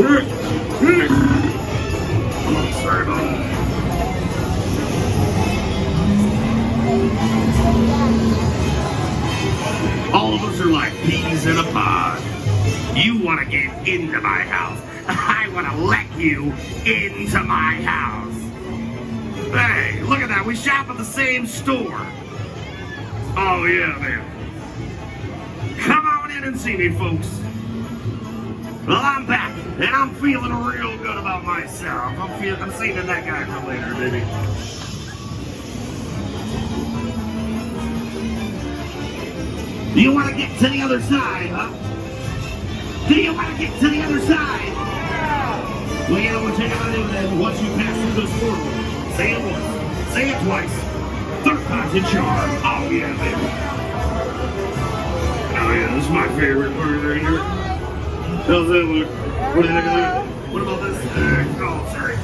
Sorry about that. All of us are like peas in a pod. You want to get into my house. I want to let you into my house. Hey, look at that. We shop at the same store. Oh, yeah, man. Come on in and see me, folks. Well, I'm back, and I'm feeling real good about myself. I'm saving that guy for later, baby. Do you want to get to the other side, huh? Do you want to get to the other side? Well, you know what you gotta do then, once you pass through this portal. Say it once, say it twice. Third time's a charm. Oh, yeah, baby. Oh, yeah, this is my favorite part right here. How's that look? What do you think of that? What about this? Oh, sorry.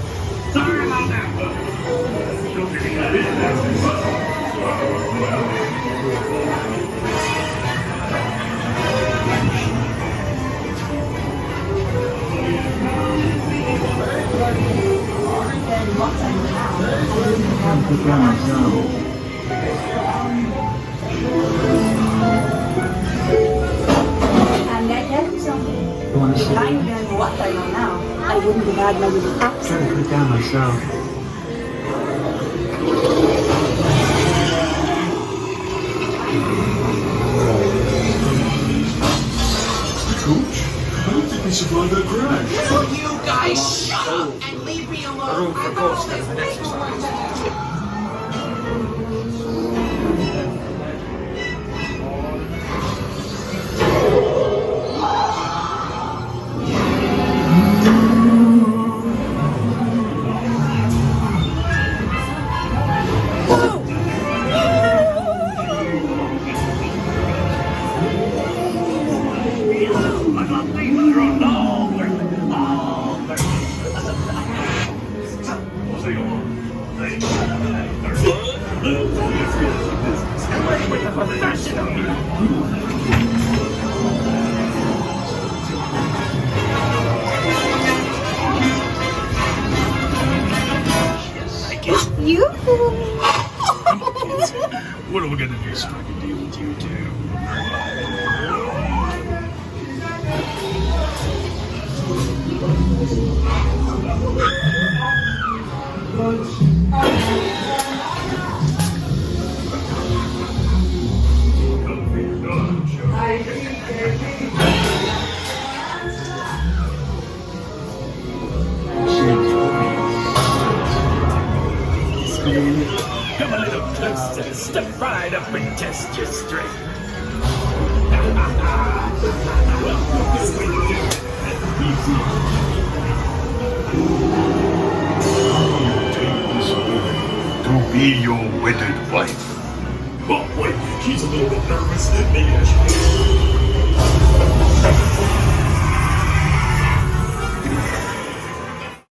Sorry about that. Don't get that in. And that is something. Lying there in the water right now, I wouldn't have had my little accent. Trying to put it down myself. Coach, I don't think we survived that crash. Will you guys shut up and leave me alone? I'm on this paperwork. You? Come on, kids. What are we gonna do so I can deal with you too? Come a little closer, step right up and test your strength. To be your wedded wife. Oh, wait, she's a little bit nervous. Maybe I should.